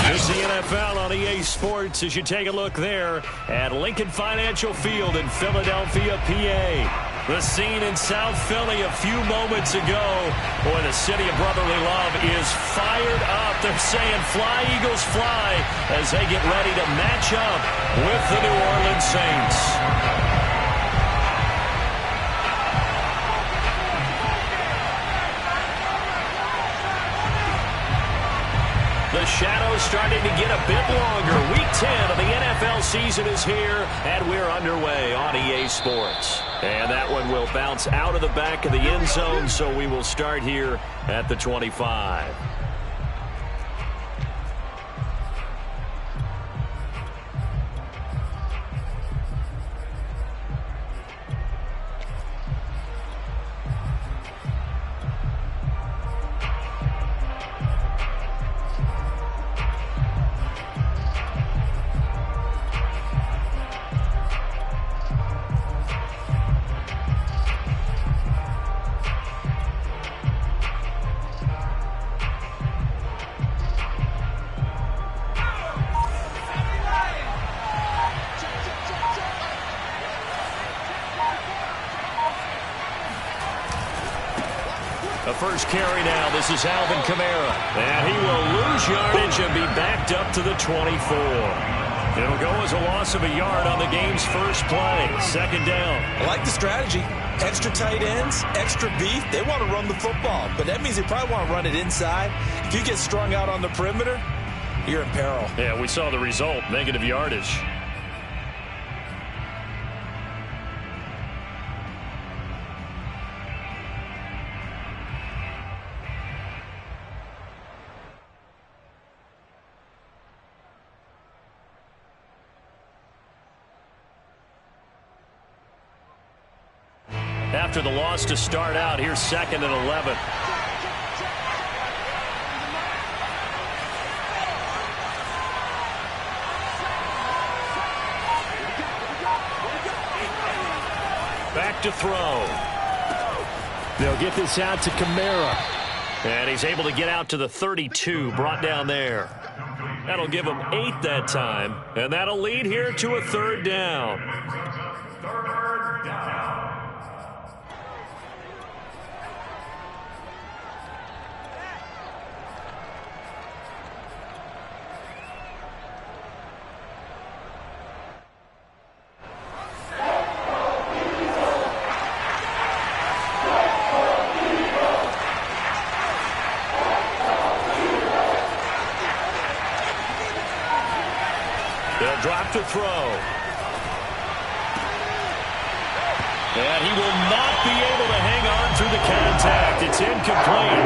It's the NFL on EA Sports as you take a look there at Lincoln Financial Field in Philadelphia, PA. The scene in South Philly a few moments ago. Boy, the city of brotherly love is fired up. They're saying fly, Eagles, fly as they get ready to match up with the New Orleans Saints. The shadow's starting to get a bit longer. Week 10 of the NFL season is here, and we're underway on EA Sports. And that one will bounce out of the back of the end zone, so we will start here at the 25. First carry now. This is Alvin Kamara. And he will lose yardage and be backed up to the 24. It'll go as a loss of a yard on the game's first play. Second down. I like the strategy. Extra tight ends, extra beef. They want to run the football, but that means they probably want to run it inside. If you get strung out on the perimeter, you're in peril. Yeah, we saw the result. Negative yardage. After the loss to start out, here's 2nd and 11. Back to throw. They'll get this out to Kamara. And he's able to get out to the 32, brought down there. That'll give him 8 that time. And that'll lead here to a 3rd down. They'll drop to throw. And he will not be able to hang on through the contact. It's incomplete.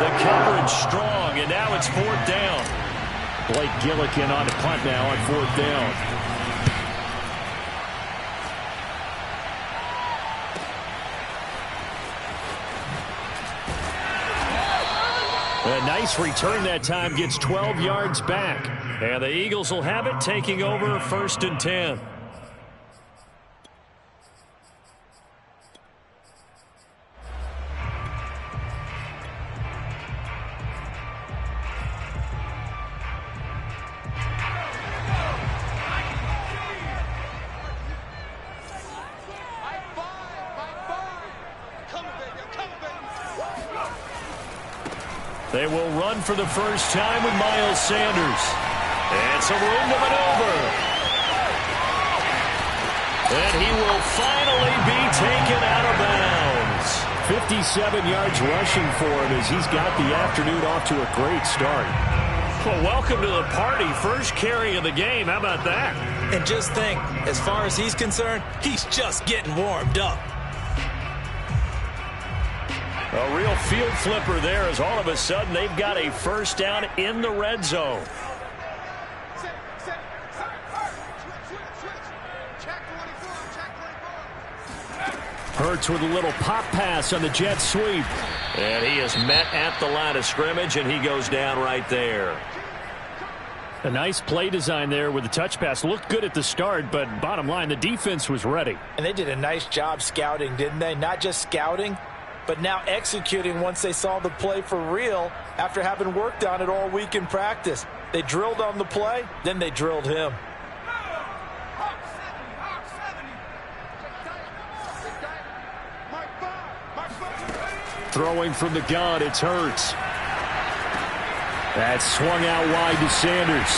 The coverage strong, and now it's 4th down. Blake Gillikin on the punt now on 4th down. A nice return that time, gets 12 yards back. And the Eagles will have it, taking over 1st and 10. They will run for the first time with Miles Sanders. And some room to maneuver. And he will finally be taken out of bounds. 57 yards rushing for him as he's got the afternoon off to a great start. Well, welcome to the party. First carry of the game. How about that? And just think, as far as he's concerned, he's just getting warmed up. A real field flipper there as all of a sudden they've got a first down in the red zone. Hurts with a little pop pass on the jet sweep. And he is met at the line of scrimmage, and he goes down right there. A nice play design there with the touch pass. Looked good at the start, but bottom line, the defense was ready. And they did a nice job scouting, didn't they? Not just scouting, but now executing once they saw the play for real after having worked on it all week in practice. They drilled on the play, then they drilled him. Throwing from the gun, it's Hurts. That's swung out wide to Sanders.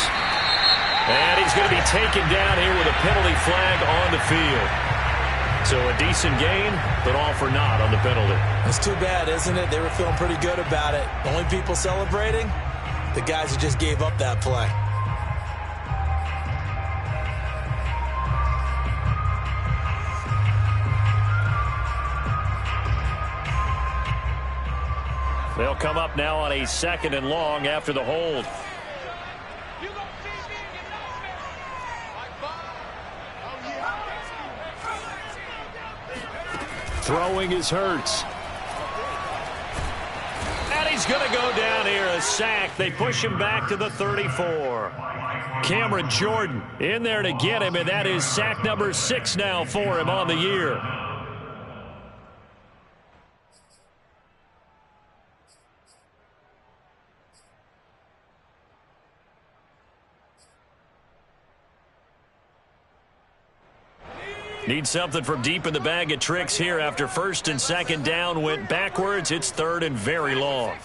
And he's going to be taken down here with a penalty flag on the field. So a decent gain, but all for naught on the penalty. It's too bad, isn't it? They were feeling pretty good about it. Only people celebrating, the guys who just gave up that play. They'll come up now on a 2nd and long after the hold. Throwing is Hurts. And he's going to go down here, a sack. They push him back to the 34. Cameron Jordan in there to get him, and that is sack number 6 now for him on the year. Need something from deep in the bag of tricks here after 1st and 2nd down went backwards. It's 3rd and very long.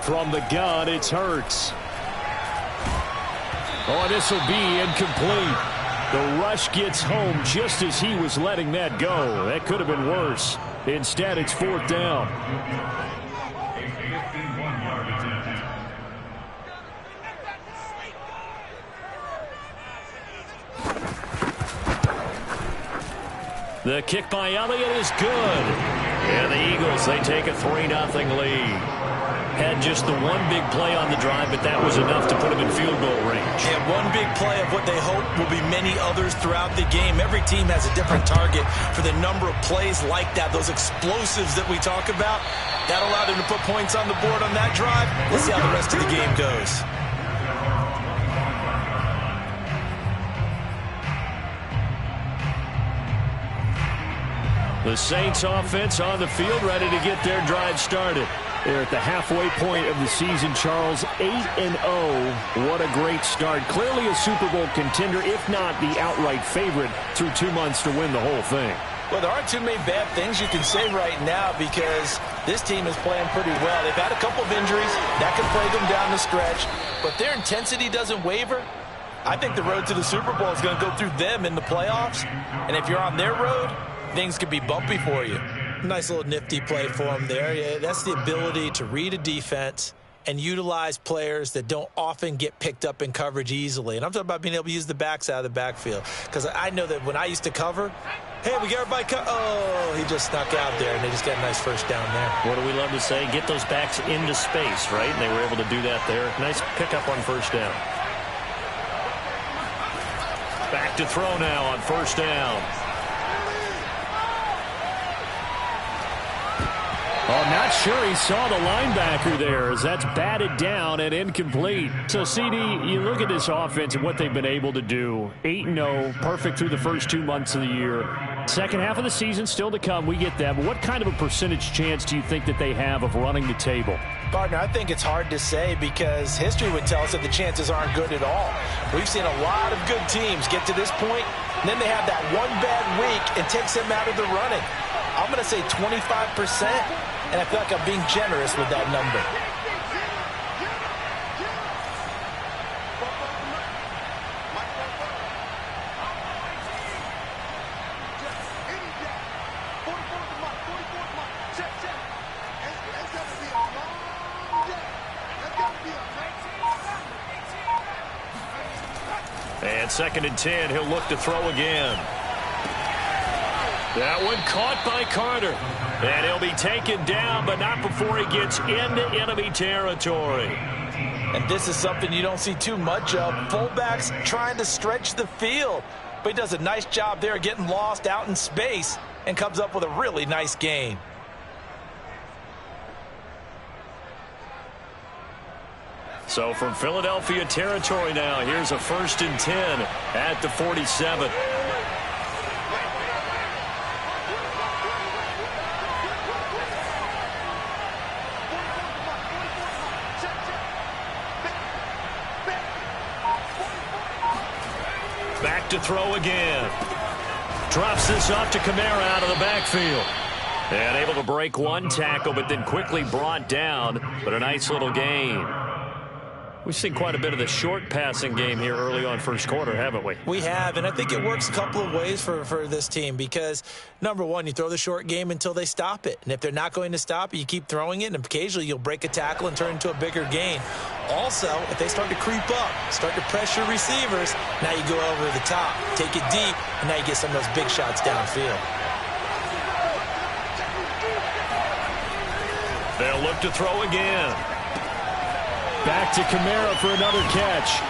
From the gun, it's Hurts. Oh, this will be incomplete. The rush gets home just as he was letting that go. That could have been worse. Instead, it's 4th down. The kick by Elliott is good. And the Eagles, they take a 3-0 lead. Had just the one big play on the drive, but that was enough to put them in field goal range. And one big play of what they hope will be many others throughout the game. Every team has a different target for the number of plays like that, those explosives that we talk about. That allowed them to put points on the board on that drive. Let's see how the rest of the game goes. The Saints offense on the field, ready to get their drive started. They're at the halfway point of the season, Charles, 8-0. What a great start. Clearly a Super Bowl contender, if not the outright favorite, through 2 months to win the whole thing. Well, there aren't too many bad things you can say right now because this team is playing pretty well. They've had a couple of injuries. That could play them down the stretch. But their intensity doesn't waver. I think the road to the Super Bowl is going to go through them in the playoffs. And if you're on their road, things could be bumpy for you. Nice little nifty play for them there. Yeah, that's the ability to read a defense and utilize players that don't often get picked up in coverage easily. And I'm talking about being able to use the backs out of the backfield. Because I know that when I used to cover, hey, we got everybody oh, he just snuck out there, and they just got a nice first down there. What do we love to say? Get those backs into space, right? And they were able to do that there. Nice pickup on 1st down. Back to throw now on 1st down. Oh, not sure he saw the linebacker there as that's batted down and incomplete. So, CD, you look at this offense and what they've been able to do. 8-0, perfect through the first 2 months of the year. Second half of the season still to come. We get that. But what kind of a percentage chance do you think that they have of running the table? Partner, I think it's hard to say because history would tell us that the chances aren't good at all. We've seen a lot of good teams get to this point, and then they have that one bad week and takes them out of the running. I'm going to say 25%. And I feel like I'm being generous with that number. And 2nd and 10, he'll look to throw again. That one caught by Carter. And he'll be taken down, but not before he gets into enemy territory. And this is something you don't see too much of. Fullbacks trying to stretch the field. But he does a nice job there getting lost out in space and comes up with a really nice gain. So from Philadelphia territory now, here's a 1st and 10 at the 47. Back to throw again. Drops this off to Kamara out of the backfield. And able to break one tackle, but then quickly brought down. But a nice little gain. We've seen quite a bit of the short passing game here early on first quarter, haven't we? We have, and I think it works a couple of ways for this team because, number one, you throw the short game until they stop it. And if they're not going to stop it, you keep throwing it, and occasionally you'll break a tackle and turn into a bigger gain. Also, if they start to creep up, start to pressure receivers, now you go over the top, take it deep, and now you get some of those big shots downfield. They'll look to throw again. Back to Kamara for another catch.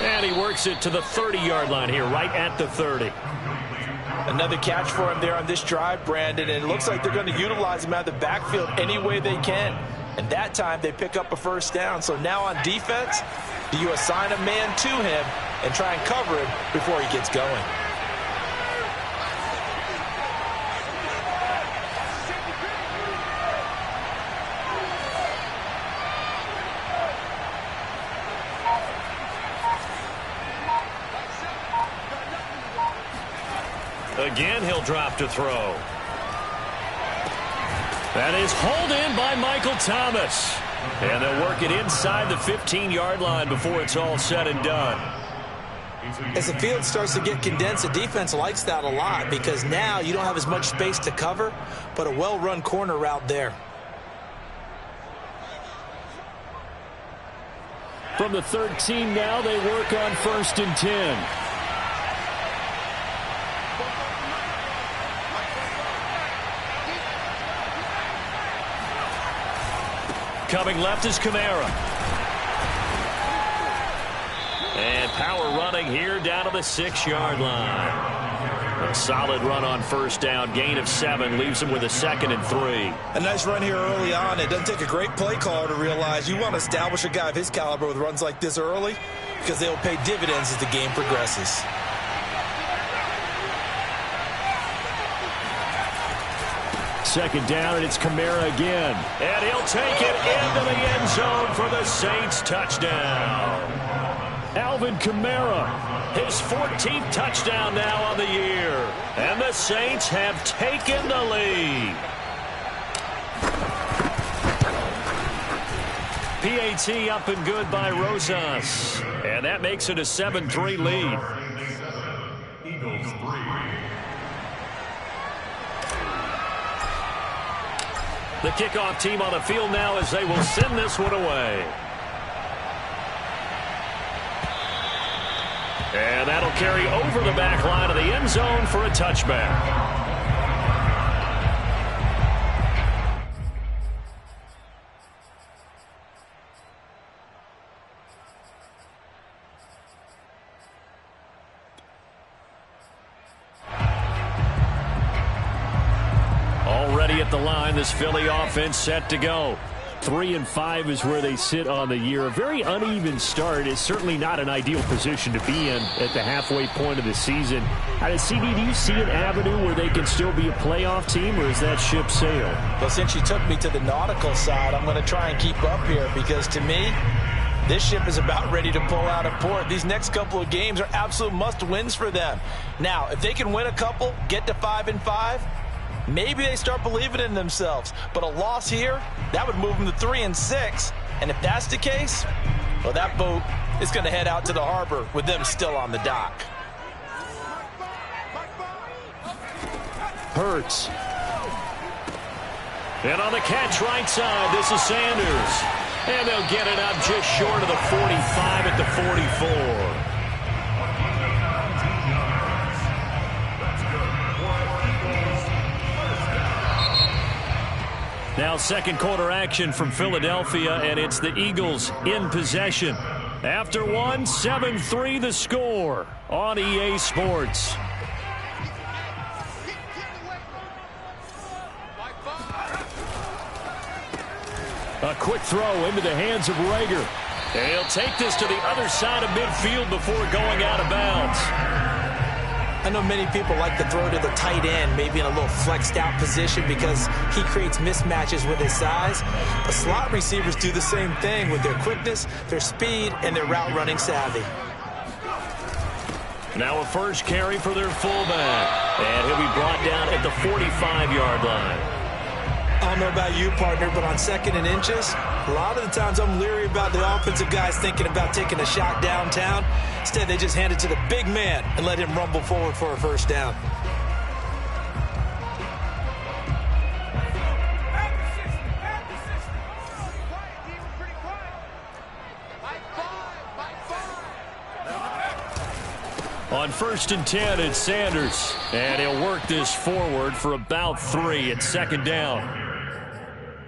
And he works it to the 30-yard line here, right at the 30. Another catch for him there on this drive, Brandon, and it looks like they're going to utilize him out of the backfield any way they can. And that time they pick up a first down. So now on defense, do you assign a man to him and try and cover him before he gets going? Again, he'll drop to throw. That is hauled in by Michael Thomas. And they'll work it inside the 15-yard line before it's all said and done. As the field starts to get condensed, the defense likes that a lot because now you don't have as much space to cover, but a well-run corner route there. From the 13 now, they work on 1st and 10. Coming left is Kamara. And power running here down to the 6-yard line. A solid run on first down. Gain of 7 leaves him with a 2nd and 3. A nice run here early on. It doesn't take a great play caller to realize you want to establish a guy of his caliber with runs like this early because they will pay dividends as the game progresses. Second down, and it's Kamara again. And he'll take it into the end zone for the Saints touchdown. Alvin Kamara, his 14th touchdown now on the year. And the Saints have taken the lead. PAT up and good by Rosas. And that makes it a 7-3 lead. Eagles 3. The kickoff team on the field now as they will send this one away. And that'll carry over the back line of the end zone for a touchback. At the line, this Philly offense set to go. 3-5 is where they sit on the year. A very uneven start. Is certainly not an ideal position to be in at the halfway point of the season. CD, do you see an avenue where they can still be a playoff team, or is that ship sailed? Well, since you took me to the nautical side, I'm going to try and keep up here because to me, this ship is about ready to pull out of port. These next couple of games are absolute must-wins for them. Now, if they can win a couple, get to 5-5, maybe they start believing in themselves. But a loss here, that would move them to 3-6. And if that's the case, well, that boat is going to head out to the harbor with them still on the dock. Hurts. And on the catch right side, this is Sanders. And they'll get it up just short of the 45 at the 44. Now second quarter action from Philadelphia, and it's the Eagles in possession. After one, 7-3 the score on EA Sports. A quick throw into the hands of Rager. And he'll take this to the other side of midfield before going out of bounds. I know many people like to throw to the tight end, maybe in a little flexed out position because he creates mismatches with his size. But slot receivers do the same thing with their quickness, their speed, and their route running savvy. Now a first carry for their fullback. And he'll be brought down at the 45-yard line. I don't know about you, partner, but on 2nd and inches, a lot of the times I'm leery about the offensive guys thinking about taking a shot downtown. Instead, they just hand it to the big man and let him rumble forward for a first down. On 1st and 10, it's Sanders. And he'll work this forward for about 3 at 2nd down.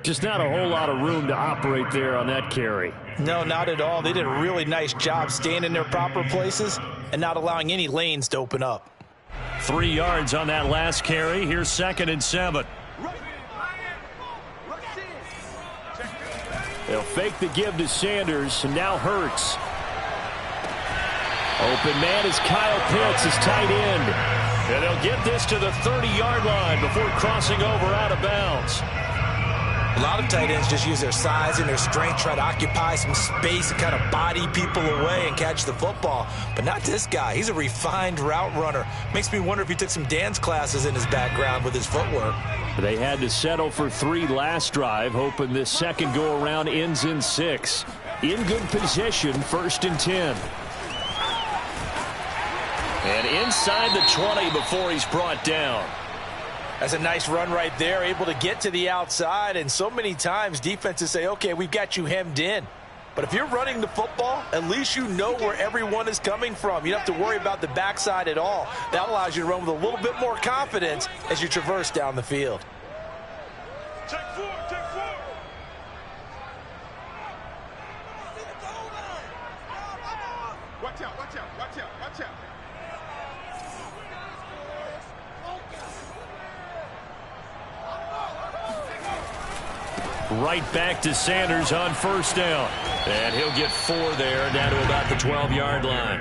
Just not a whole lot of room to operate there on that carry. No, not at all. They did a really nice job staying in their proper places and not allowing any lanes to open up. 3 yards on that last carry. Here's 2nd and 7. They'll fake the give to Sanders, and now Hurts. Open man is Kyle Pitts, his tight end. And they'll get this to the 30-yard line before crossing over out of bounds. A lot of tight ends just use their size and their strength, try to occupy some space and kind of body people away and catch the football. But not this guy. He's a refined route runner. Makes me wonder if he took some dance classes in his background with his footwork. They had to settle for 3 last drive, hoping this second go-around ends in 6. In good position, 1st and 10. And inside the 20 before he's brought down. That's a nice run right there, able to get to the outside. And so many times defenses say, okay, we've got you hemmed in. But if you're running the football, at least you know where everyone is coming from. You don't have to worry about the backside at all. That allows you to run with a little bit more confidence as you traverse down the field. Check 4, check 4. Watch out, watch out, watch out, watch out. Right back to Sanders on 1st down. And he'll get 4 there, down to about the 12-yard line.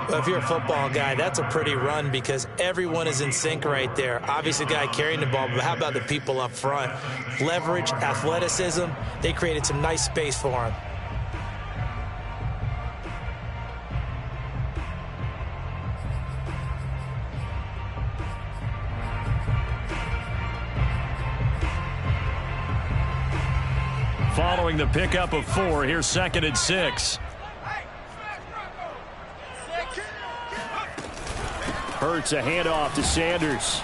Well, if you're a football guy, that's a pretty run because everyone is in sync right there. Obviously, the guy carrying the ball, but how about the people up front? Leverage, athleticism, they created some nice space for him. Following the pickup of 4, here's 2nd and 6. Hurts a handoff to Sanders.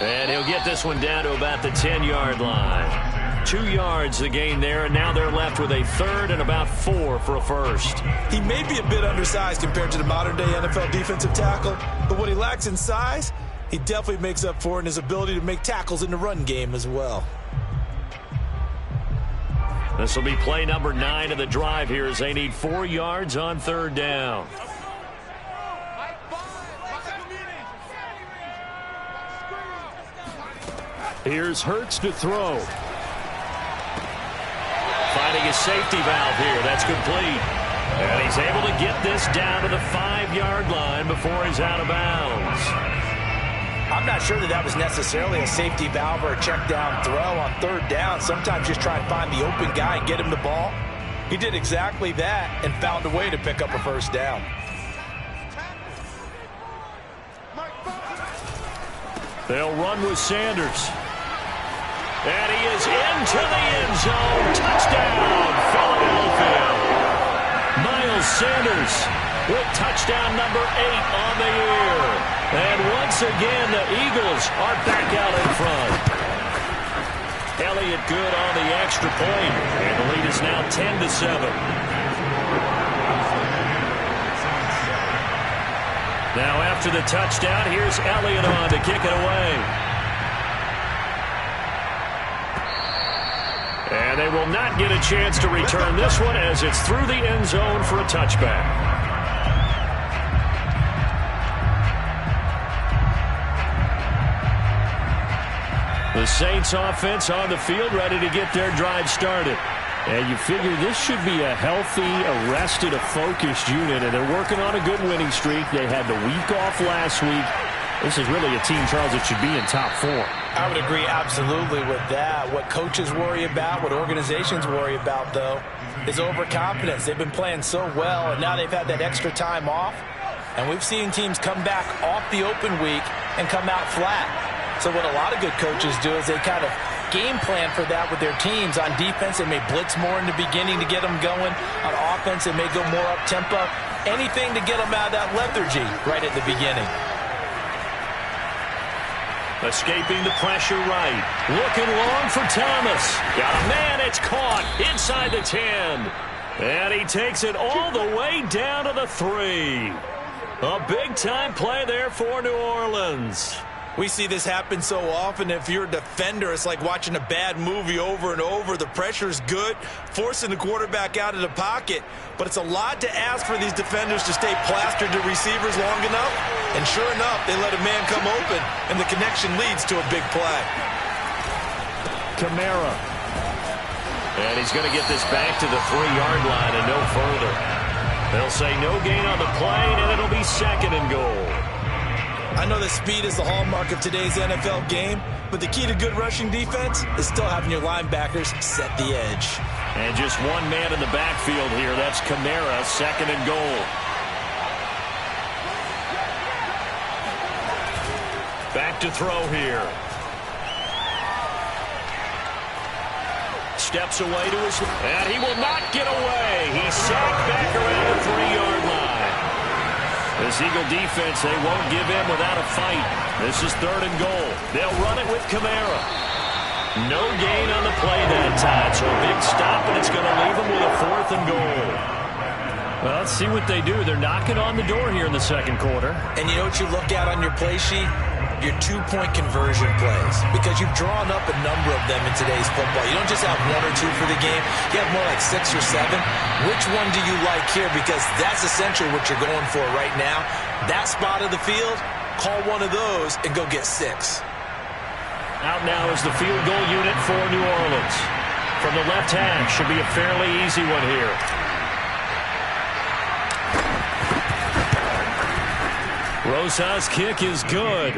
And he'll get this one down to about the 10-yard line. 2 yards the gain there, and now they're left with a 3rd and about 4 for a first. He may be a bit undersized compared to the modern-day NFL defensive tackle, but what he lacks in size, he definitely makes up for in his ability to make tackles in the run game as well. This will be play number 9 of the drive here as they need 4 yards on 3rd down. Here's Hurts to throw. Finding a safety valve here. That's complete. And he's able to get this down to the 5-yard line before he's out of bounds. I'm not sure that was necessarily a safety valve or a check down throw on 3rd down. Sometimes just try and find the open guy and get him the ball. He did exactly that and found a way to pick up a first down. They'll run with Sanders. And he is into the end zone. Touchdown, Philadelphia. Miles Sanders with touchdown number 8 on the year. And once again, the Eagles are back out in front. Elliott good on the extra point. And the lead is now 10-7. Now after the touchdown, here's Elliott on to kick it away. And they will not get a chance to return this one as it's through the end zone for a touchback. The Saints offense on the field ready to get their drive started. And you figure this should be a healthy, arrested, a focused unit. And they're working on a good winning streak. They had the week off last week. This is really a team, Charles, that should be in top 4. I would agree absolutely with that. What coaches worry about, what organizations worry about, though, is overconfidence. They've been playing so well, and now they've had that extra time off. And we've seen teams come back off the open week and come out flat. So what a lot of good coaches do is they kind of game plan for that with their teams. On defense, they may blitz more in the beginning to get them going. On offense, they may go more up-tempo. Anything to get them out of that lethargy right at the beginning. Escaping the pressure right. Looking long for Thomas. Got a man, it's caught inside the 10. And he takes it all the way down to the 3. A big-time play there for New Orleans. We see this happen so often. If you're a defender, it's like watching a bad movie over and over. The pressure's good, forcing the quarterback out of the pocket. But it's a lot to ask for these defenders to stay plastered to receivers long enough. And sure enough, they let a man come open, and the connection leads to a big play. Kamara. And he's going to get this back to the 3-yard line and no further. They'll say no gain on the play, and it'll be 2nd and goal. I know that speed is the hallmark of today's NFL game, but the key to good rushing defense is still having your linebackers set the edge. And just one man in the backfield here. That's Kamara, 2nd and goal. Back to throw here. Steps away to his... And he will not get away. He's sacked back around the 3-yard line. This Eagle defense, they won't give in without a fight. This is 3rd and goal. They'll run it with Kamara. No gain on the play that time, so a big stop, and it's going to leave them with a 4th and goal. Well, let's see what they do. They're knocking on the door here in the 2nd quarter. And you know what you look at on your play sheet? Your 2-point conversion plays, because you've drawn up a number of them in today's football. You don't just have 1 or 2 for the game. You have more like 6 or 7. Which one do you like here? Because that's essentially what you're going for right now. That spot of the field, call one of those and go get 6. Out now is the field goal unit for New Orleans. From the left hand, should be a fairly easy one here. Rosa's kick is good.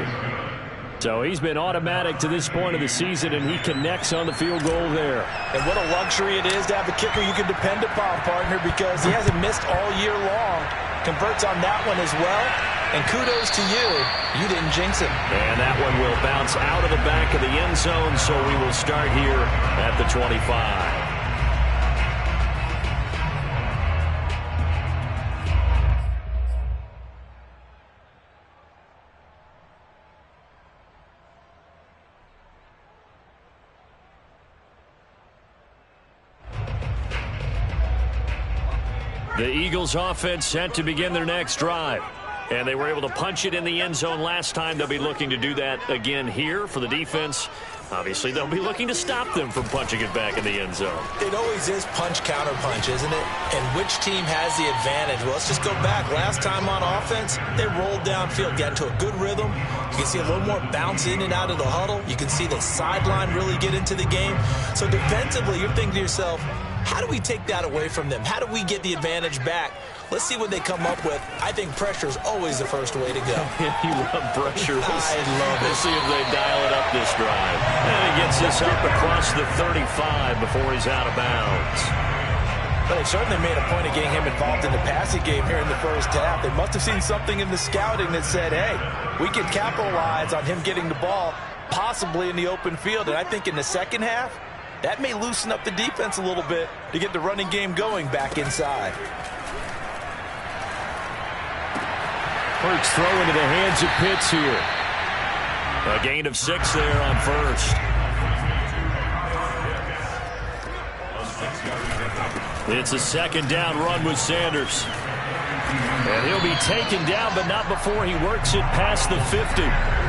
So he's been automatic to this point of the season, and he connects on the field goal there. And what a luxury it is to have a kicker you can depend upon, partner, because he hasn't missed all year long. Converts on that one as well. And kudos to you. You didn't jinx him. And that one will bounce out of the back of the end zone, so we will start here at the 25. The Eagles offense set to begin their next drive. And they were able to punch it in the end zone last time. They'll be looking to do that again here for the defense. Obviously, they'll be looking to stop them from punching it back in the end zone. It always is punch, counter punch, isn't it? And which team has the advantage? Well, let's just go back. Last time on offense, they rolled downfield, got into a good rhythm. You can see a little more bounce in and out of the huddle. You can see the sideline really get into the game. So defensively, you're thinking to yourself, how do we take that away from them? How do we get the advantage back? Let's see what they come up with. I think pressure is always the first way to go. You love pressure. I love it. Let's see if they dial it up this drive. And he gets this up across the 35 before he's out of bounds. But they certainly made a point of getting him involved in the passing game here in the first half. They must have seen something in the scouting that said, hey, we can capitalize on him getting the ball possibly in the open field. And I think in the second half, that may loosen up the defense a little bit to get the running game going back inside. Hurts throw into the hands of Pitts here. A gain of 6 there on first. It's a second down run with Sanders. And he'll be taken down, but not before he works it past the 50.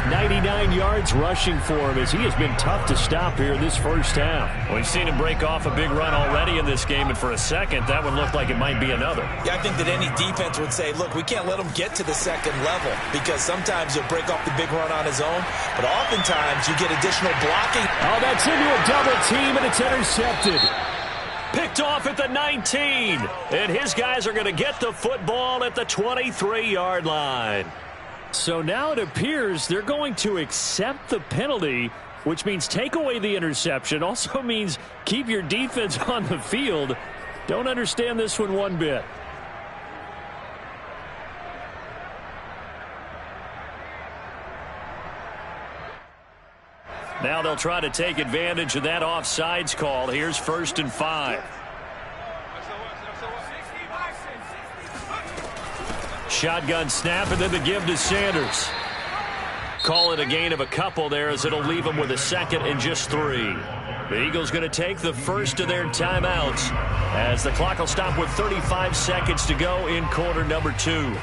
99 yards rushing for him as he has been tough to stop here this first half. We've seen him break off a big run already in this game, and for a second, that one looked like it might be another. Yeah, I think that any defense would say, look, we can't let him get to the second level because sometimes he'll break off the big run on his own, but oftentimes you get additional blocking. Oh, that's into a double team, and it's intercepted. Picked off at the 19, and his guys are going to get the football at the 23-yard line. So now it appears they're going to accept the penalty, which means take away the interception. Also means keep your defense on the field. Don't understand this one bit. Now they'll try to take advantage of that offsides call. Here's 1st and 5. Shotgun snap, and then the give to Sanders. Call it a gain of a couple there, as it'll leave them with a 2nd and just 3. The Eagles going to take the first of their timeouts, as the clock will stop with 35 seconds to go in quarter number 2.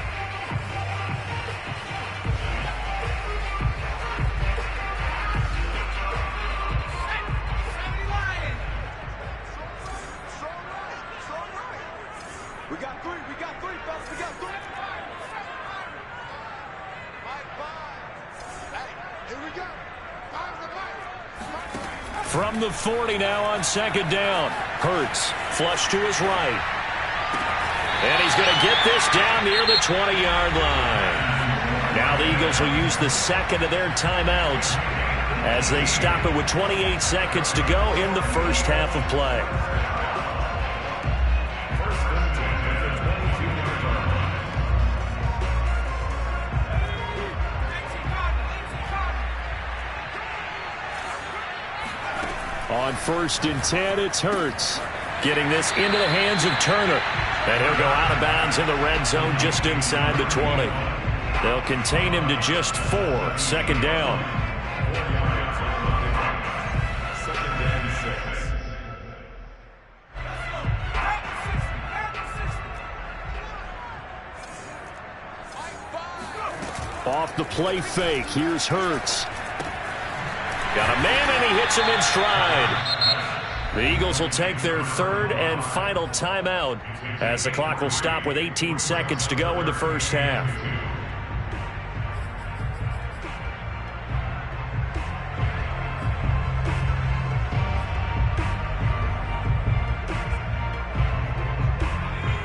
From the 40 now on 2nd down. Hurts, flush to his right. And he's going to get this down near the 20-yard line. Now the Eagles will use the 2nd of their timeouts as they stop it with 28 seconds to go in the first half of play. On 1st and 10, it's Hurts. Getting this into the hands of Turner. And he'll go out of bounds in the red zone just inside the 20. They'll contain him to just 4. 2nd down. Off the play fake, here's Hurts. Got a man, and he hits him in stride. The Eagles will take their 3rd and final timeout as the clock will stop with 18 seconds to go in the first half.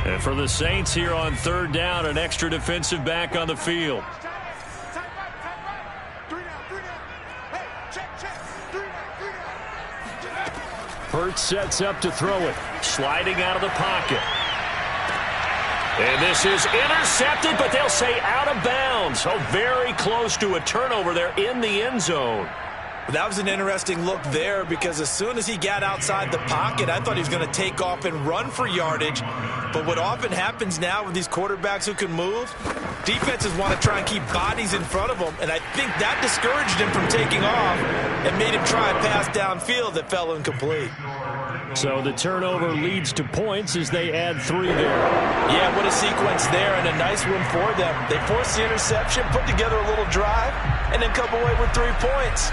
And for the Saints here on 3rd down, an extra defensive back on the field. Hurts sets up to throw it. Sliding out of the pocket. And this is intercepted, but they'll say out of bounds. So very close to a turnover there in the end zone. That was an interesting look there, because as soon as he got outside the pocket, I thought he was going to take off and run for yardage. But what often happens now with these quarterbacks who can move, defenses want to try and keep bodies in front of them, and I think that discouraged him from taking off and made him try a pass downfield that fell incomplete. So the turnover leads to points as they add 3 there. Yeah, what a sequence there, and a nice one for them. They forced the interception, put together a little drive, and then come away with 3 points.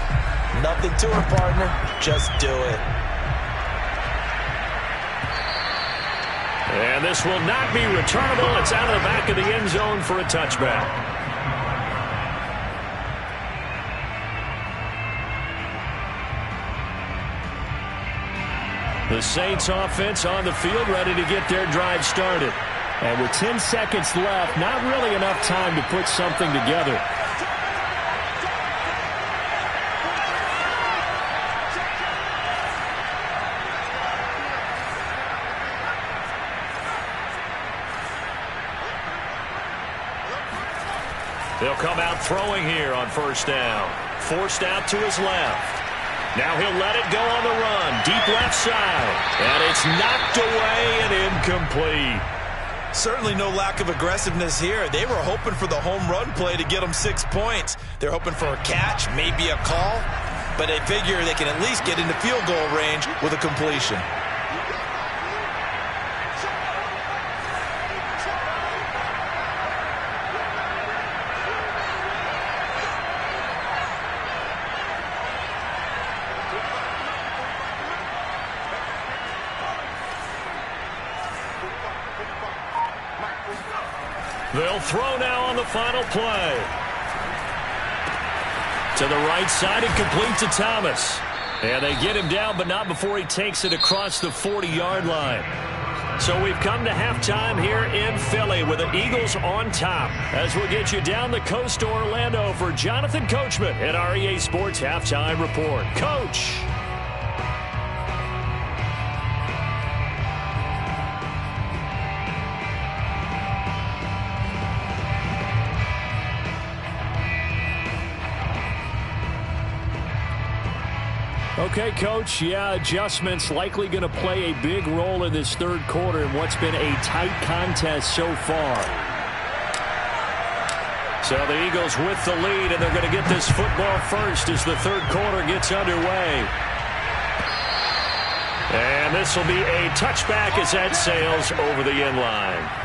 Nothing to it, partner. Just do it. And this will not be returnable. It's out of the back of the end zone for a touchback. The Saints offense on the field, ready to get their drive started. And with 10 seconds left, not really enough time to put something together. They'll come out throwing here on 1st down. Forced out to his left. Now he'll let it go on the run. Deep left side. And it's knocked away and incomplete. Certainly no lack of aggressiveness here. They were hoping for the home run play to get them 6 points. They're hoping for a catch, maybe a call. But they figure they can at least get into field goal range with a completion. They'll throw now on the final play. To the right side and complete to Thomas. And they get him down, but not before he takes it across the 40-yard line. So we've come to halftime here in Philly with the Eagles on top. As we'll get you down the coast to Orlando for Jonathan Coachman at REA Sports Halftime Report. Coach. Okay, Coach, yeah, adjustments likely going to play a big role in this third quarter in what's been a tight contest so far. So the Eagles with the lead, and they're going to get this football first as the third quarter gets underway. And this will be a touchback as that sails over the end line.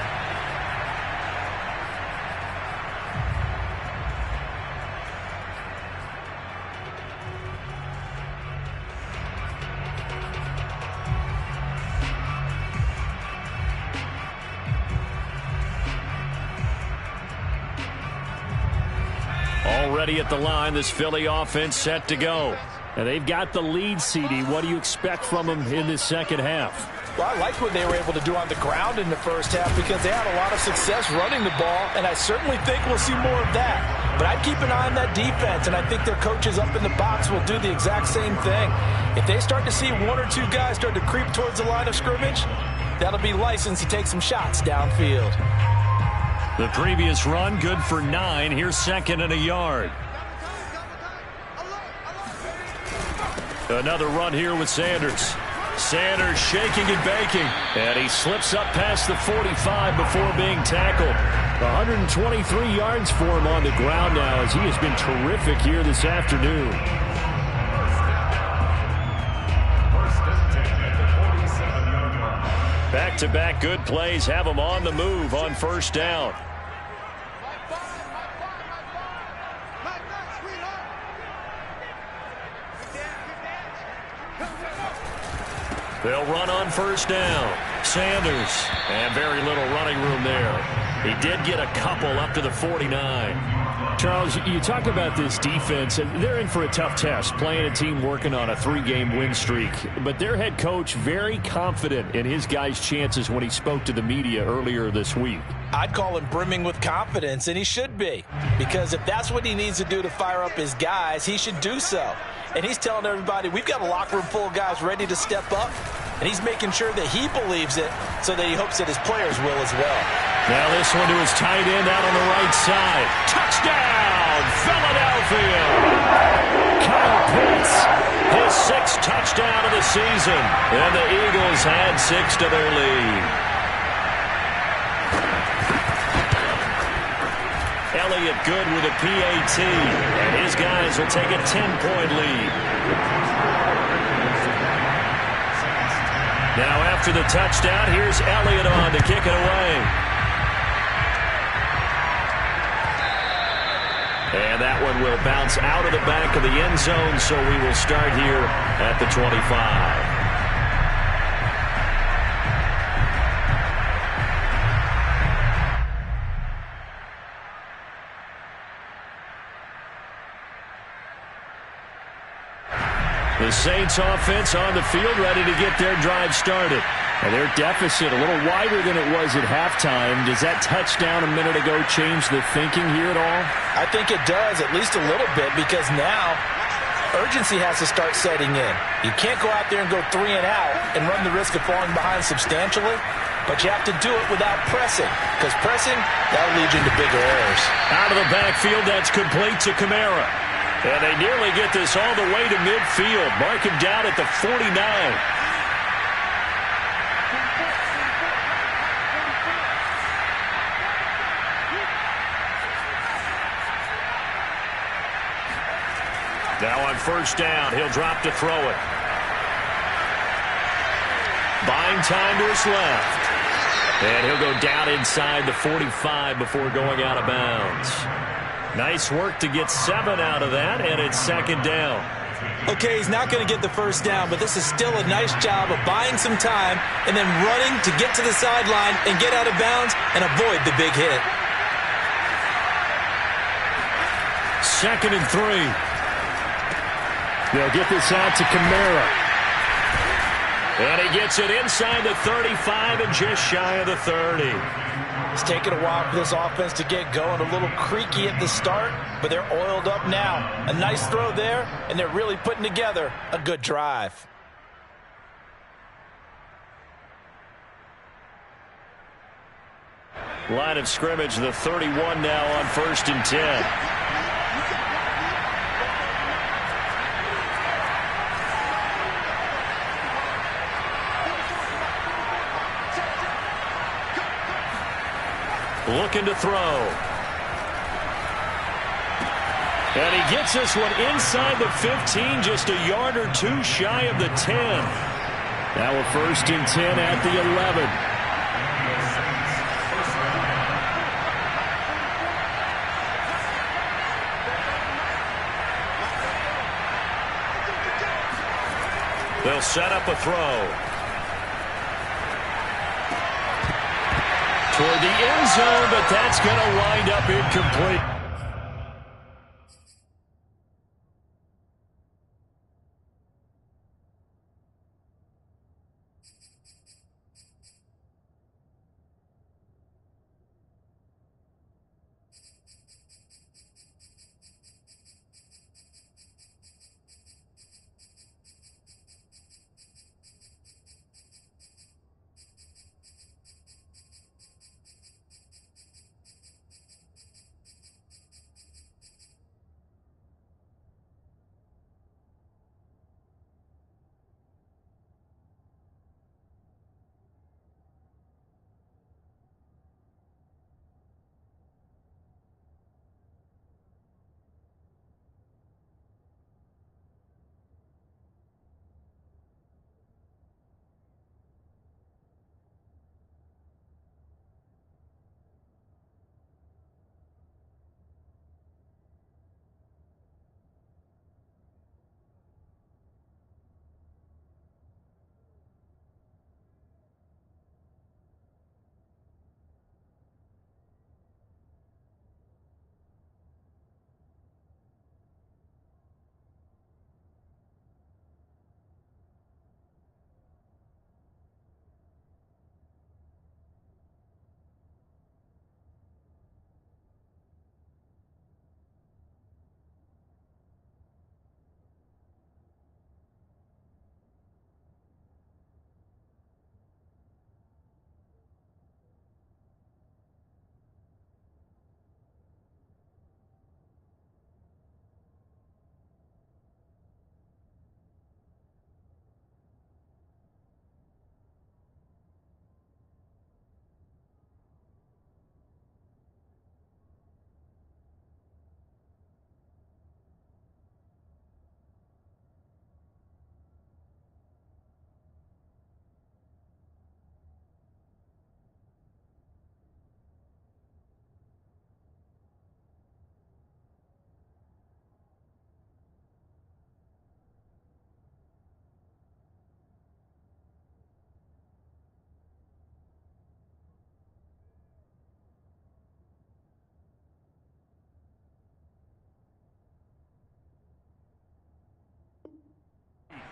Already at the line, this Philly offense set to go. And they've got the lead, CD. What do you expect from them in this second half? Well, I like what they were able to do on the ground in the first half because they had a lot of success running the ball, and I certainly think we'll see more of that. But I'd keep an eye on that defense, and I think their coaches up in the box will do the exact same thing. If they start to see one or two guys start to creep towards the line of scrimmage, that'll be license to take some shots downfield. The previous run, good for 9. Here's second and a yard. Another run here with Sanders. Sanders shaking and baking. And he slips up past the 45 before being tackled. 123 yards for him on the ground now as he has been terrific here this afternoon. Back-to-back good plays have him on the move on first down. They'll run on first down. Sanders, and very little running room there. He did get a couple up to the 49. Charles, you talk about this defense, and they're in for a tough test, playing a team working on a 3-game win streak. But their head coach very confident in his guys' chances when he spoke to the media earlier this week. I'd call him brimming with confidence, and he should be. Because if that's what he needs to do to fire up his guys, he should do so. And he's telling everybody, we've got a locker room full of guys ready to step up. And he's making sure that he believes it so that he hopes that his players will as well. Now this one to his tight end out on the right side. Touchdown, Philadelphia! Kyle Pitts, his 6th touchdown of the season. And the Eagles add 6 to their lead. Elliott good with a PAT. And his guys will take a 10-point lead. Now after the touchdown, here's Elliott on to kick it away. And that one will bounce out of the back of the end zone, so we will start here at the 25. The Saints offense on the field ready to get their drive started. And their deficit a little wider than it was at halftime. Does that touchdown a minute ago change the thinking here at all? I think it does, at least a little bit, because now urgency has to start setting in. You can't go out there and go 3 and out and run the risk of falling behind substantially, but you have to do it without pressing, because pressing, that'll lead you into bigger errors. Out of the backfield, that's complete to Kamara. And they nearly get this all the way to midfield. Mark him down at the 49. Now on first down, he'll drop to throw it. Buying time to his left. And he'll go down inside the 45 before going out of bounds. Nice work to get 7 out of that, and it's second down. Okay, he's not going to get the first down, but this is still a nice job of buying some time and then running to get to the sideline and get out of bounds and avoid the big hit. Second and 3. They'll get this out to Kamara. And he gets it inside the 35 and just shy of the 30. It's taken a while for this offense to get going. A little creaky at the start, but they're oiled up now. A nice throw there, and they're really putting together a good drive. Line of scrimmage, the 31 now on first and 10. looking to throw. And he gets this one inside the 15, just a yard or two shy of the 10. Now a 1st and 10 at the 11. They'll set up a throw. Toward the end zone, but that's going to wind up incomplete.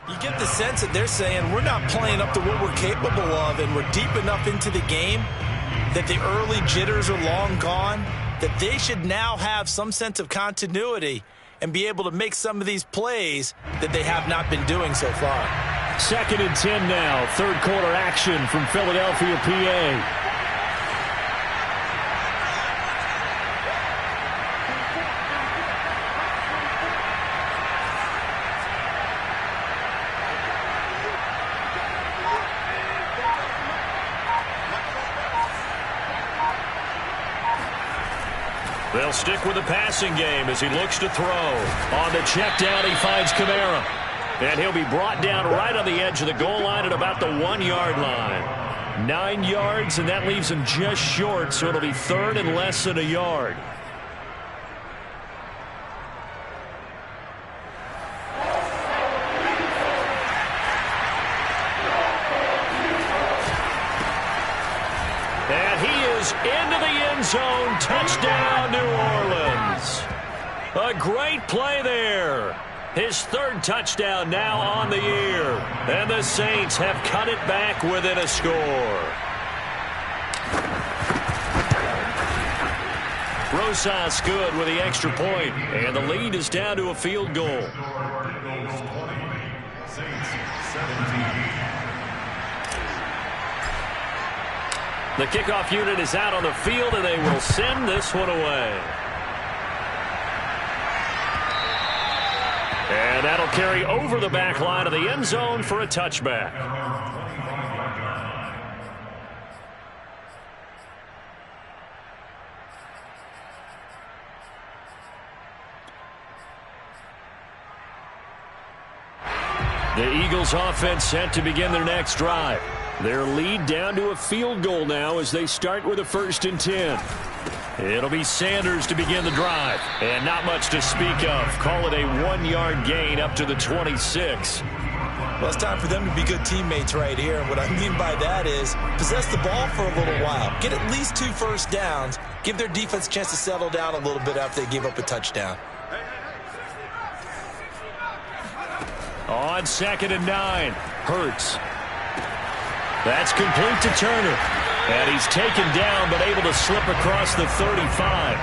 You get the sense that they're saying we're not playing up to what we're capable of, and we're deep enough into the game that the early jitters are long gone, that they should now have some sense of continuity and be able to make some of these plays that they have not been doing so far. 2nd and 10 now. 3rd quarter action from Philadelphia, PA. They'll stick with the passing game as he looks to throw. On the check down, he finds Kamara. And he'll be brought down right on the edge of the goal line at about the 1-yard line. 9 yards, and that leaves him just short, so it'll be 3rd and less than a yard. Into the end zone, touchdown, New Orleans. A great play there. His 3rd touchdown now on the year. And the Saints have cut it back within a score. Rosas good with the extra point, and the lead is down to a field goal. The kickoff unit is out on the field, and they will send this one away. And that'll carry over the back line of the end zone for a touchback. The Eagles offense set to begin their next drive. Their lead down to a field goal now as they start with a 1st and 10. It'll be Sanders to begin the drive. And not much to speak of. Call it a 1-yard gain up to the 26. Well, it's time for them to be good teammates right here. And what I mean by that is possess the ball for a little while. Get at least 2 first downs. Give their defense a chance to settle down a little bit after they give up a touchdown. On 2nd and 9, Hurts. That's complete to Turner. And he's taken down but able to slip across the 35.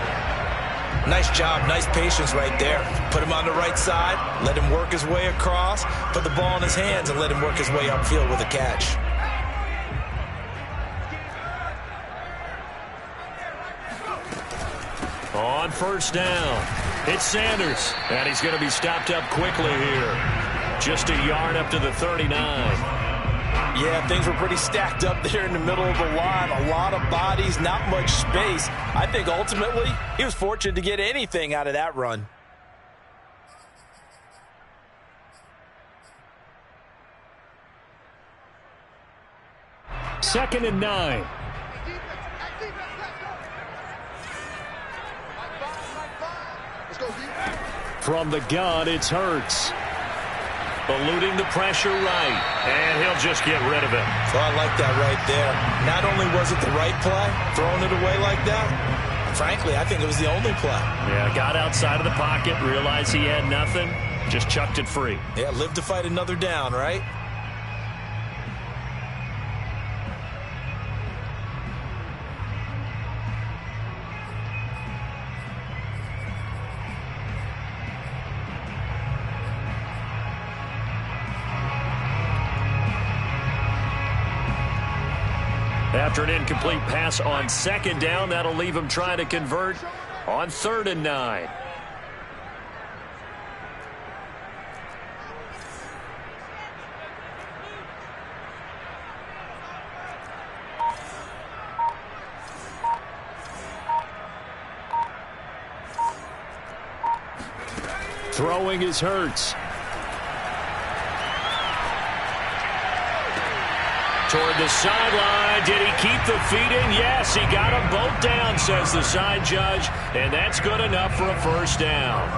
Nice job, nice patience right there. Put him on the right side, let him work his way across, put the ball in his hands and let him work his way upfield with a catch. On 1st down, it's Sanders. And he's going to be stopped up quickly here. Just a yard up to the 39. Yeah, things were pretty stacked up there in the middle of the line. A lot of bodies, not much space. I think ultimately he was fortunate to get anything out of that run. Second and 9. From the gun, it's Hurts. Eluding the pressure right. And he'll just get rid of it. So I like that right there. Not only was it the right play, throwing it away like that, frankly, I think it was the only play. Yeah, got outside of the pocket, realized he had nothing, just chucked it free. Yeah, live to fight another down, right? After an incomplete pass on 2nd down, that'll leave him trying to convert on 3rd and 9. Throwing is Hurts. Toward the sideline. Did he keep the feet in? Yes, he got them both down, says the side judge. And that's good enough for a 1st down.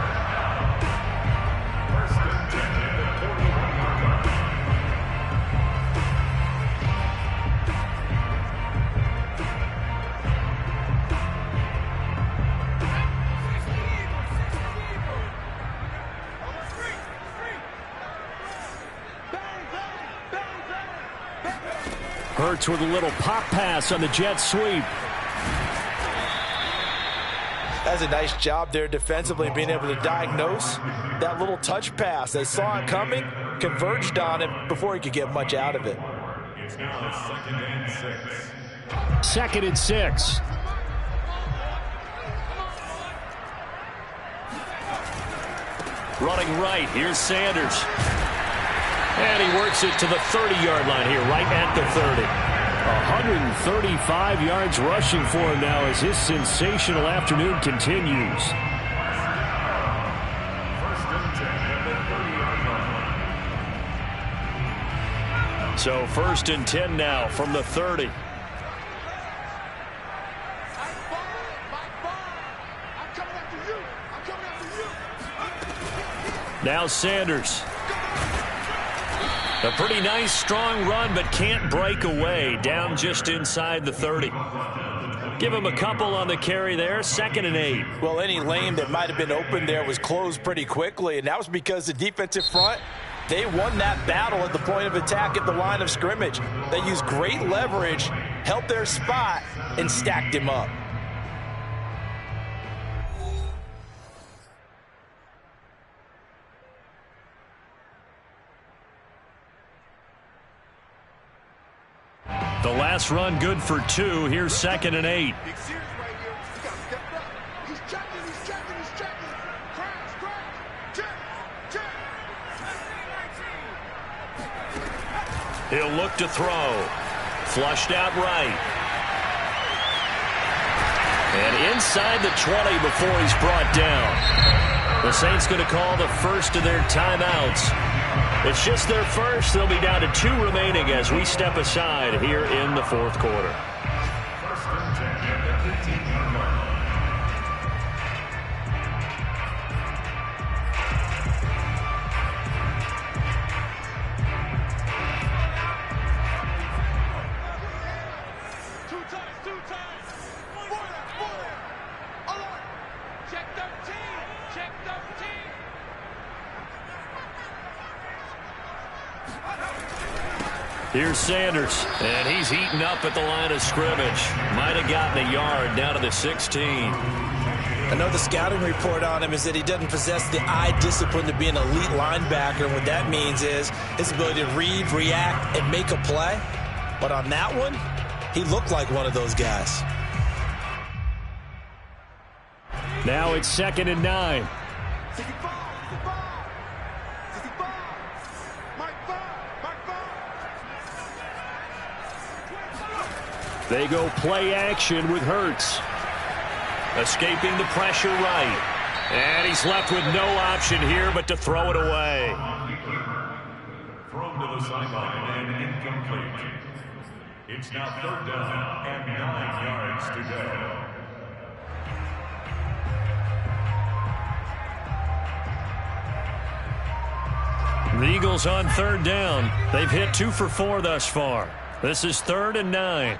Hurts with a little pop pass on the jet sweep. That's a nice job there defensively, being able to diagnose that little touch pass. They saw it coming, converged on it before he could get much out of it. It's now 2nd and 6. 2nd and 6. Running right, here's Sanders. And he works it to the 30-yard line here, right at the 30. 135 yards rushing for him now as his sensational afternoon continues. 1st and 10 at the 30-yard line. So 1st and 10 now from the 30. Now Sanders. A pretty nice, strong run, but can't break away. Down just inside the 30. Give him a couple on the carry there. 2nd and 8. Well, any lane that might have been open there was closed pretty quickly, and that was because the defensive front, they won that battle at the point of attack at the line of scrimmage. They used great leverage, held their spot, and stacked him up. The last run good for 2. Here's 2nd and 8. Big series right here. He got to step it up. He's checking, he's checking, he's checking. Crash, check, check. He'll look to throw. Flushed out right. And inside the 20 before he's brought down. The Saints going to call the first of their timeouts. It's just their first. They'll be down to 2 remaining as we step aside here in the fourth quarter. Here's Sanders, and he's heating up at the line of scrimmage. Might have gotten a yard down to the 16. I know the scouting report on him is that he doesn't possess the eye discipline to be an elite linebacker. And what that means is his ability to read, react, and make a play. But on that one, he looked like one of those guys. Now it's 2nd and 9. They go play action with Hurts. Escaping the pressure right. And he's left with no option here but to throw it away. Thrown to the sideline and incomplete. It's now 3rd down and 9 yards to go. The Eagles on 3rd down. They've hit 2 for 4 thus far. This is 3rd and 9.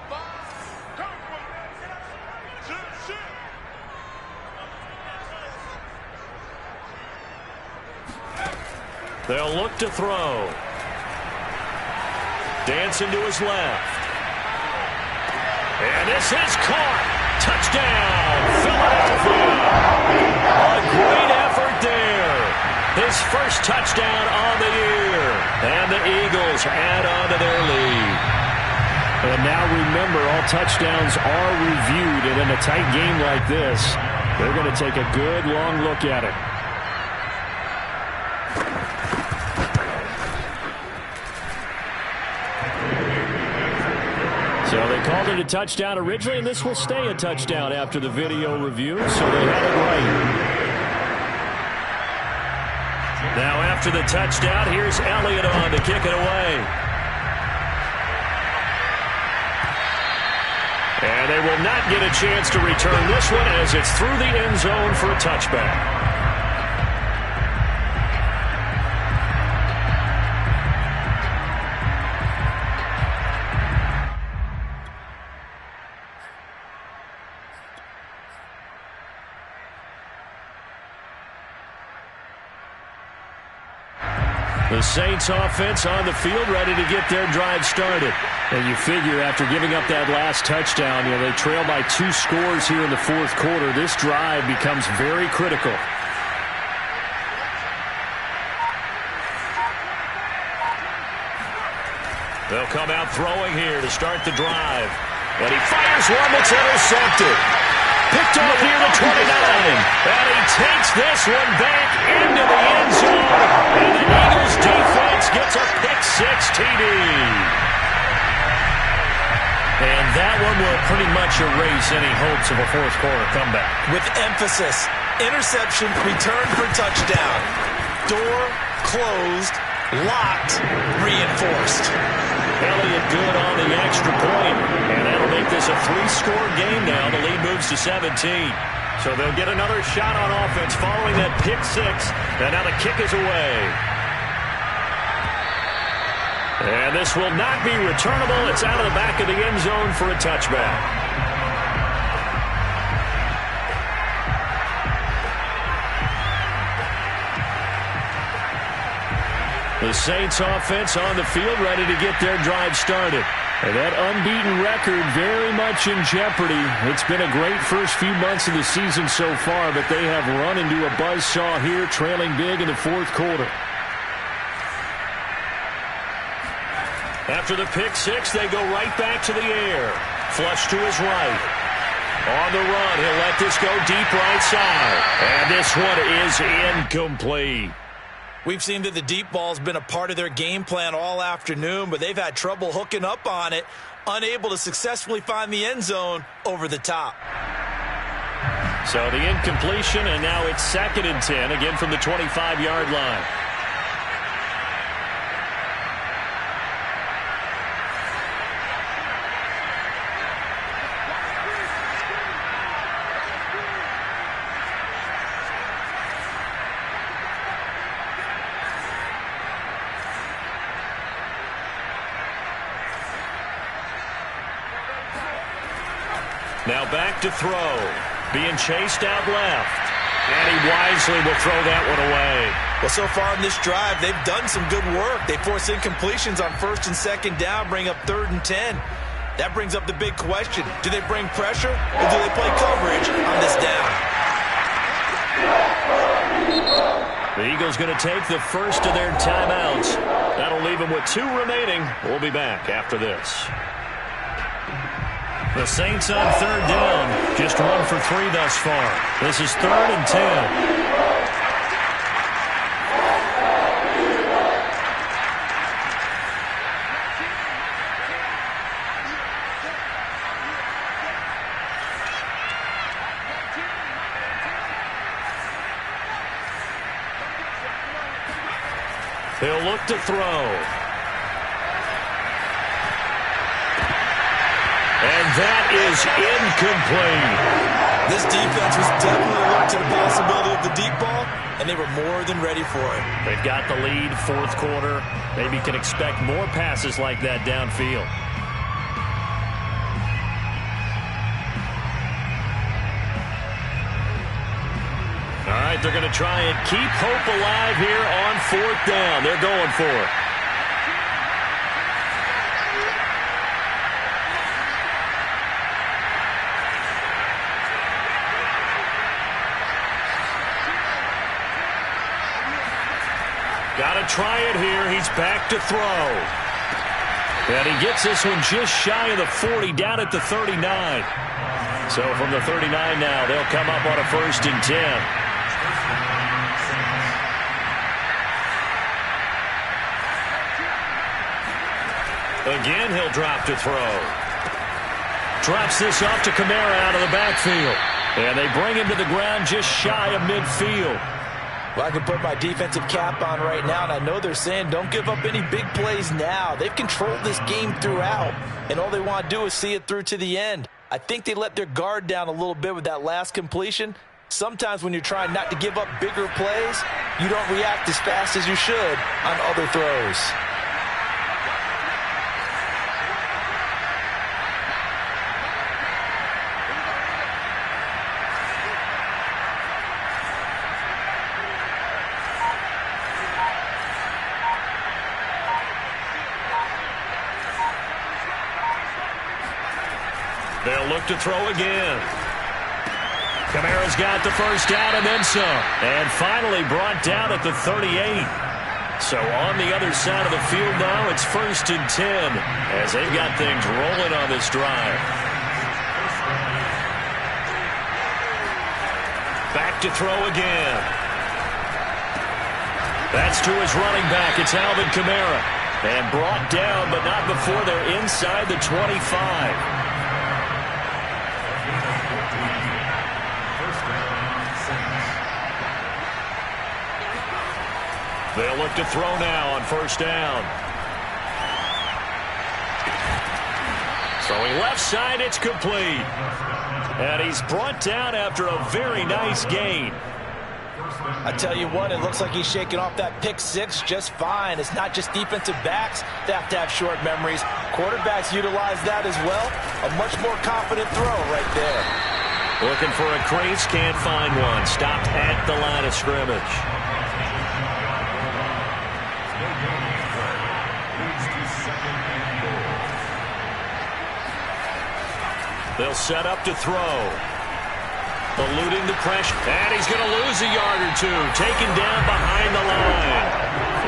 They'll look to throw. Dancing to his left. And this is caught. Touchdown, Philadelphia. A great effort there. His first touchdown on the year. And the Eagles add on to their lead. And now remember, all touchdowns are reviewed. And in a tight game like this, they're going to take a good long look at it. So they called it a touchdown originally, and this will stay a touchdown after the video review, so they had it right. Now after the touchdown, here's Elliott on to kick it away. And they will not get a chance to return this one as it's through the end zone for a touchback. The Saints offense on the field ready to get their drive started. And you figure after giving up that last touchdown, they trail by 2 scores here in the fourth quarter. This drive becomes very critical. They'll come out throwing here to start the drive. And he fires one that's intercepted. Picked off near the 29. And he takes this one back into the end zone. And the Eagles defense gets a pick-6 TD. And that one will pretty much erase any hopes of a fourth quarter comeback. With emphasis, interception, return for touchdown. Door closed, locked, reinforced. Elliott good on the extra point, and that'll make this a 3-score game now. The lead moves to 17. So they'll get another shot on offense following that pick-6, and now the kick is away. And this will not be returnable. It's out of the back of the end zone for a touchback. The Saints offense on the field ready to get their drive started. And that unbeaten record very much in jeopardy. It's been a great first few months of the season so far, but they have run into a buzzsaw here, trailing big in the fourth quarter. After the pick-6, they go right back to the air. Flush to his right. On the run, he'll let this go deep right side. And this one is incomplete. We've seen that the deep ball's been a part of their game plan all afternoon, but they've had trouble hooking up on it, unable to successfully find the end zone over the top. So the incompletion, and now it's 2nd and 10, again from the 25-yard line. Now back to throw. Being chased out left. And he wisely will throw that one away. Well, so far in this drive, they've done some good work. They force incompletions on 1st and 2nd down, bring up 3rd and 10. That brings up the big question. Do they bring pressure or do they play coverage on this down? The Eagles going to take the first of their timeouts. That'll leave them with 2 remaining. We'll be back after this. The Saints on 3rd down. Just 1 for 3 thus far. This is 3rd and 10. He'll look to throw. And that is incomplete. This defense was definitely alert to the possibility of the deep ball, and they were more than ready for it. They've got the lead, 4th quarter. Maybe can expect more passes like that downfield. All right, they're going to try and keep hope alive here on 4th down. They're going for it. Got to try it here. He's back to throw. And he gets this one just shy of the 40, down at the 39. So from the 39 now, they'll come up on a 1st and 10. Again, he'll drop to throw. Drops this off to Kamara out of the backfield. And they bring him to the ground just shy of midfield. Well, I can put my defensive cap on right now, and I know they're saying don't give up any big plays now. They've controlled this game throughout, and all they want to do is see it through to the end. I think they let their guard down a little bit with that last completion. Sometimes when you're trying not to give up bigger plays, you don't react as fast as you should on other throws. They'll look to throw again. Kamara's got the first down and then some. And finally brought down at the 38. So on the other side of the field now, it's 1st and 10 as they've got things rolling on this drive. Back to throw again. That's to his running back. It's Alvin Kamara. And brought down, but not before they're inside the 25. They'll look to throw now on 1st down. Throwing left side, it's complete. And he's brought down after a very nice gain. I tell you what, it looks like he's shaking off that pick 6 just fine. It's not just defensive backs that have to have short memories. Quarterbacks utilize that as well. A much more confident throw right there. Looking for a crease, can't find one. Stopped at the line of scrimmage. They'll set up to throw. Eluding the pressure. And he's going to lose a yard or 2. Taken down behind the line.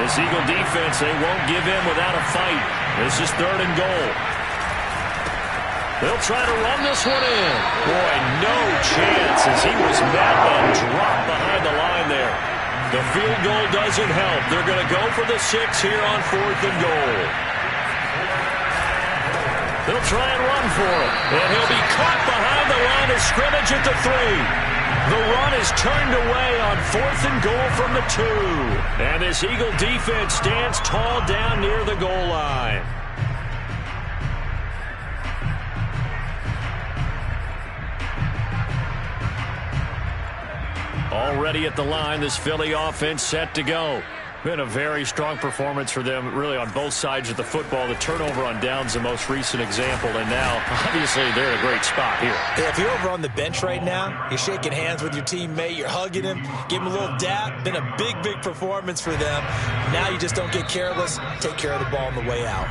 This Eagle defense, they won't give in without a fight. This is 3rd and goal. They'll try to run this one in. Boy, no chance as he was met and dropped behind the line there. The field goal doesn't help. They're going to go for the 6 here on 4th and goal. They'll try and run for it. And he'll be caught behind the line of scrimmage at the 3. The run is turned away on 4th and goal from the 2. And this Eagle defense stands tall down near the goal line. Already at the line, this Philly offense set to go. Been a very strong performance for them, really, on both sides of the football. The turnover on downs, the most recent example, and now, obviously, they're in a great spot here. Yeah, if you're over on the bench right now, you're shaking hands with your teammate, you're hugging him, give him a little dap. Been a big, big performance for them. Now you just don't get careless. Take care of the ball on the way out.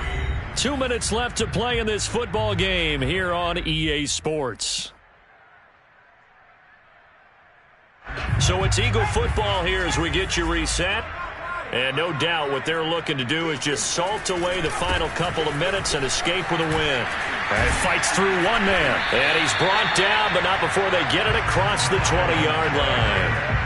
2 minutes left to play in this football game here on EA Sports. So it's Eagle football here as we get you reset. And no doubt what they're looking to do is just salt away the final couple of minutes and escape with a win. And he fights through one man. And he's brought down, but not before they get it across the 20-yard line.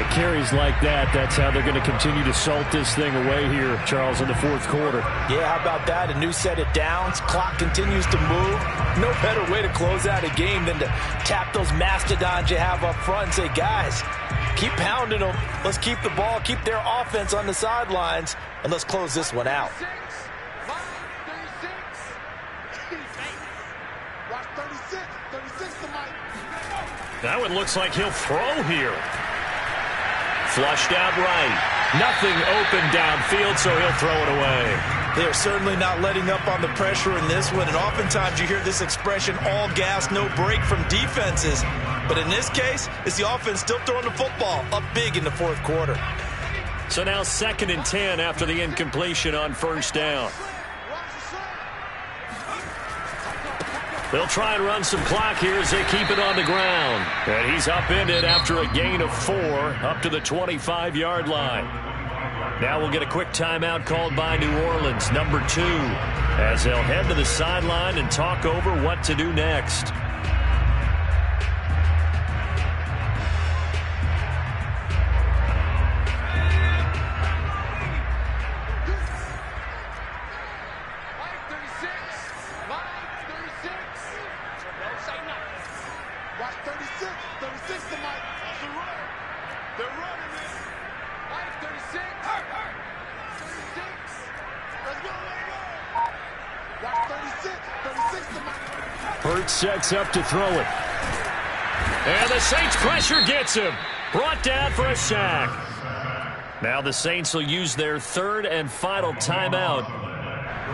It carries like that. That's how they're going to continue to salt this thing away here, Charles, in the fourth quarter. Yeah, how about that? A new set of downs. Clock continues to move. No better way to close out a game than to tap those mastodons you have up front and say, guys, keep pounding them. Let's keep the ball, keep their offense on the sidelines, and let's close this one out. Watch 36. 36 to Mike. Now it looks like he'll throw here. Flushed out right. Nothing open downfield, so he'll throw it away. They are certainly not letting up on the pressure in this one, and oftentimes you hear this expression, all gas, no break from defenses. But in this case, it's the offense still throwing the football up big in the fourth quarter. So now 2nd and 10 after the incompletion on first down. They'll try and run some clock here as they keep it on the ground. And he's upended after a gain of 4 up to the 25-yard line. Now we'll get a quick timeout called by New Orleans, number 2, as they'll head to the sideline and talk over what to do next. Watch 36. 36 to Mike. That's a run. They're running it. Mike 36. 36. Let's go, Watch 36. 36 to Mike. Hurts sets up to throw it. And the Saints pressure gets him. Brought down for a sack. Now the Saints will use their 3rd and final timeout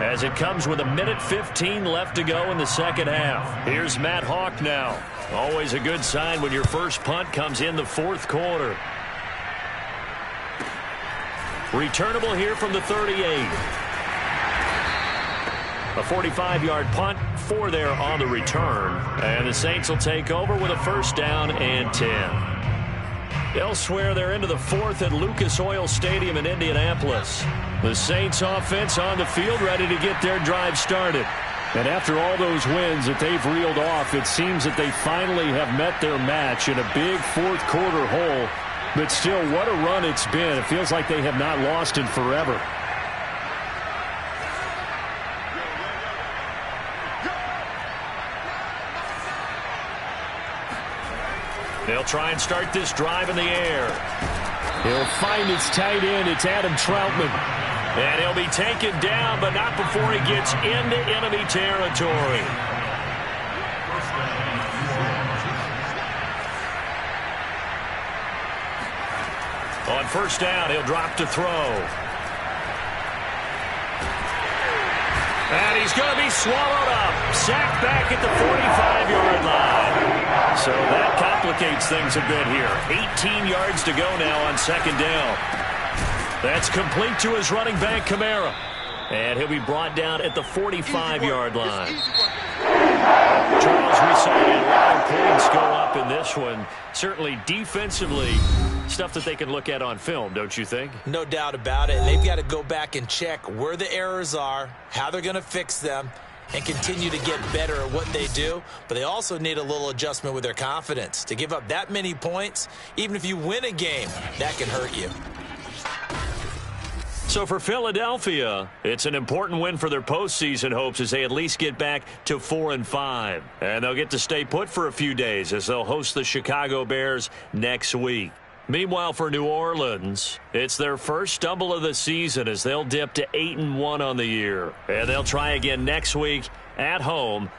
as it comes with 1:15 left to go in the second half. Here's Matt Hawk now. Always a good sign when your first punt comes in the fourth quarter. Returnable here from the 38. A 45-yard punt, 4 there on the return. And the Saints will take over with a first down and 10. Elsewhere, they're into the fourth at Lucas Oil Stadium in Indianapolis. The Saints offense on the field ready to get their drive started. And after all those wins that they've reeled off, it seems that they finally have met their match in a big fourth quarter hole. But still, what a run it's been. It feels like they have not lost in forever. They'll try and start this drive in the air. He'll find his tight end. It's Adam Troutman. And he'll be taken down, but not before he gets into enemy territory. On first down, he'll drop to throw. And he's going to be swallowed up. Sacked back at the 45-yard line. So that complicates things a bit here. 18 yards to go now on second down. That's complete to his running back, Kamara. And he'll be brought down at the 45-yard line. Charles, we saw a lot of points go up in this one. Certainly defensively, stuff that they can look at on film, don't you think? No doubt about it. And they've got to go back and check where the errors are, how they're going to fix them, and continue to get better at what they do. But they also need a little adjustment with their confidence. To give up that many points, even if you win a game, that can hurt you. So for Philadelphia, it's an important win for their postseason hopes as they at least get back to 4-5. And they'll get to stay put for a few days as they'll host the Chicago Bears next week. Meanwhile, for New Orleans, it's their first stumble of the season as they'll dip to 8-1 on the year. And they'll try again next week at home